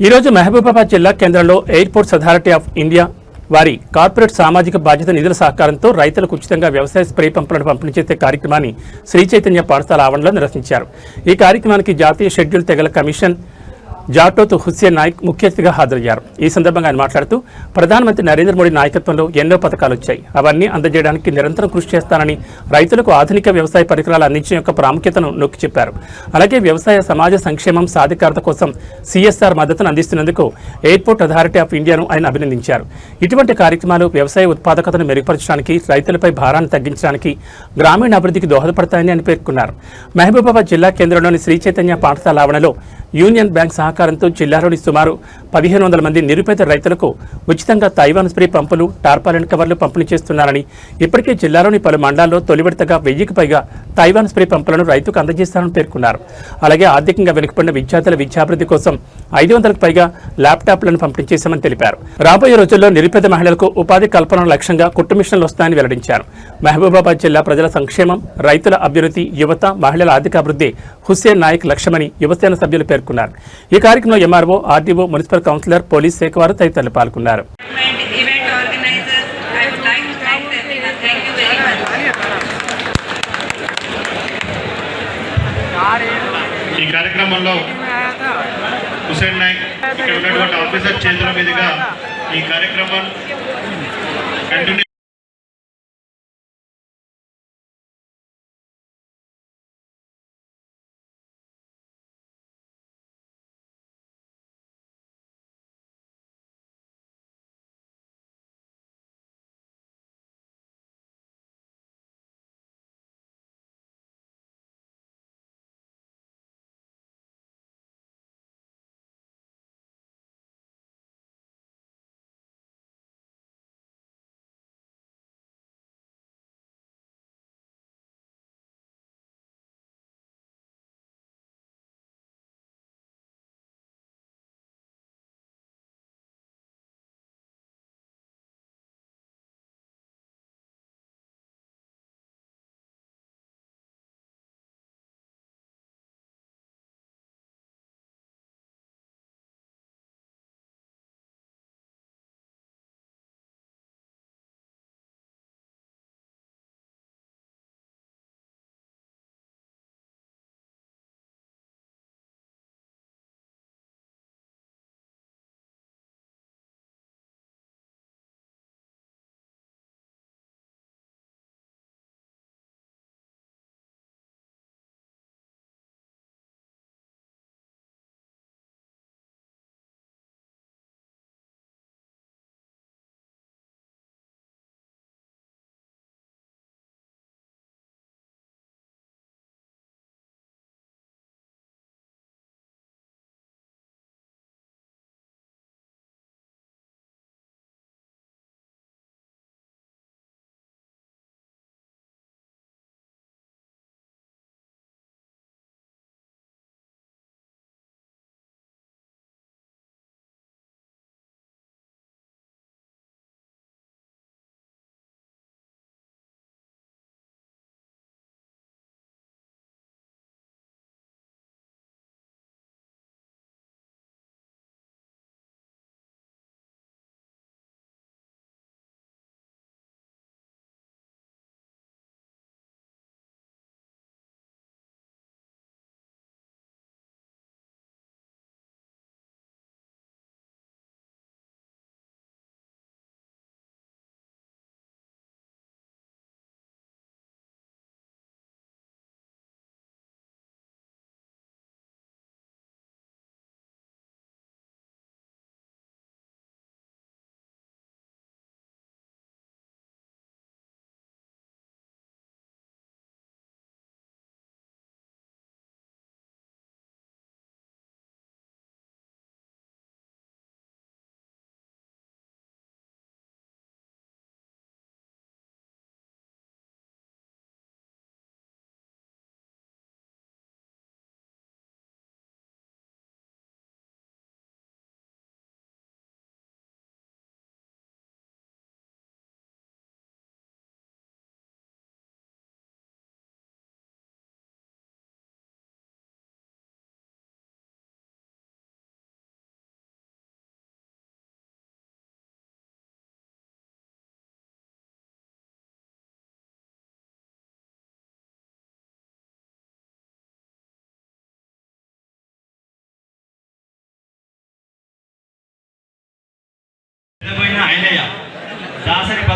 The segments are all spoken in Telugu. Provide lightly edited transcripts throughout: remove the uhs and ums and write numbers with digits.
ఈ రోజు మహబూబాబాద్ జిల్లా కేంద్రంలో ఎయిర్పోర్ట్స్ అథారిటీ ఆఫ్ ఇండియా వారి కార్పొరేట్ సామాజిక బాధ్యత నిధుల సహకారంతో రైతులకు ఉచితంగా వ్యవసాయ స్ప్రే పంపులను పంపిణీ చేసే కార్యక్రమాన్ని శ్రీ చైతన్య పాఠశాల ఆవరణలో నిర్వహించారు. ఈ కార్యక్రమానికి జాతీయ షెడ్యూల్ తెగల కమిషన్ జాటోత్ హుస్సేన్ నాయక్ ముఖ్య అతిథిగా హాజరయ్యారు. ఈ సందర్భంగా ఆయన మాట్లాడుతూ ప్రధానమంత్రి నరేంద్ర మోడీ నాయకత్వంలో ఎన్నో పథకాలు వచ్చాయి. అవన్నీ అందజేయడానికి నిరంతరం కృషి చేస్తానని, రైతులకు ఆధునిక వ్యవసాయ పరికరాలు అందించడం యొక్క ప్రాముఖ్యతను నొక్కి చెప్పారు. అలాగే వ్యవసాయ సమాజ సంక్షేమం సాధికారత కోసం సిఎస్ఆర్ మద్దతును అందిస్తున్నందుకు ఎయిర్పోర్ట్ అథారిటీ ఆఫ్ ఇండియాను ఆయన అభినందించారు. ఇటువంటి కార్యక్రమాలు వ్యవసాయ ఉత్పాదకతను మెరుగుపరచడానికి, రైతులపై భారాన్ని తగ్గించడానికి, గ్రామీణ అభివృద్ధికి దోహదపడతాయని ఆయన పేర్కొన్నారు. మహబూబాబాద్ జిల్లా కేంద్రంలోని శ్రీ చైతన్య పాఠశాల ఆవరణలో యూనియన్ బ్యాంక్ సహకారంతో జిల్లాలోని సుమారు 1500 మంది నిరుపేద రైతులకు ఉచితంగా తైవాన్ స్ప్రే పంపులు, టార్పాలిన్ కవర్లు పంపిణీ చేస్తున్నారని, ఇప్పటికే జిల్లాలోని పలు మండలాల్లో తొలి విడతగా 1000కి పైగా తైవాన్ స్ప్రే పంపులను రైతుకు అందజేస్తారని పేర్కొన్నారు. అలాగే ఆర్థికంగా వెనుకబడిన విద్యార్థుల విద్యాభివృద్ధి కోసం 500కు పైగా ల్యాప్టాప్లను పంపిణీ చేశామని తెలిపారు. రాబోయే రోజుల్లో నిరుపేద మహిళలకు ఉపాధి కల్పన లక్ష్యంగా కుట్టు మిషన్లు వస్తాయని వెల్లడించారు. మహబూబాబాద్ జిల్లా ప్రజల సంక్షేమం, రైతుల అభ్యున్నతి, యువత, మహిళల ఆర్థికాభివృద్ధి హుస్సేన్ నాయక్ లక్ష్యమని యువసేన సభ్యులు పేర్కొన్నారు. ఈ కార్యక్రమంలో MRO, RDO, municipal councillor, police శాఖ వారు తదితరులు పాల్గొన్నారు. ఈ కార్యక్రమంలో హుస్సేన్ నాయక్ ఇక్కడ ఉన్నటువంటి ఆఫీసర్ చేతుల మీదుగా ఈ కార్యక్రమం కంటిన్యూ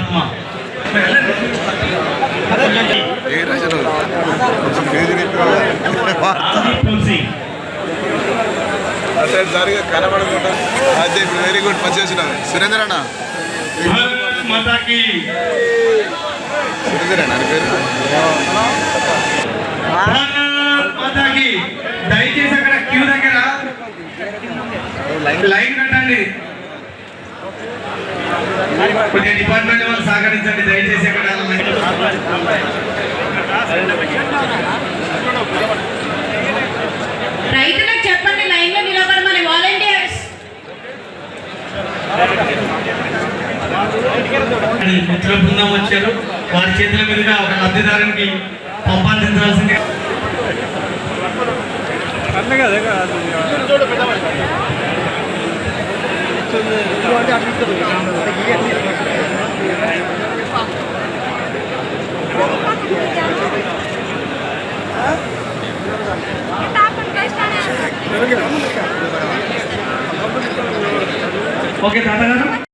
ఆత్మ. కనబడకుండా అదే వెరీ గుడ్ మంచి చేసినావు సురేంద్ర అన్న మాతాకి సురేంద్ర అన్న పేరు మాతాకి దయచేసి అక్కడ క్యూ దగ్గర లైన్ కట్టండి. కొంచెం డిపార్ట్మెంట్ వాళ్ళు సహకరించండి దయచేసి అక్కడ రైతులకు చెప్పండి లైన్ లో నిలబడమని. వాలంటీర్స్ మిత్రుల బృందం వచ్చారు, వారి చేతుల మీదుగా ఒక లబ్ధిదారునికి పంపాల్సింది. ఓకే తాత గారు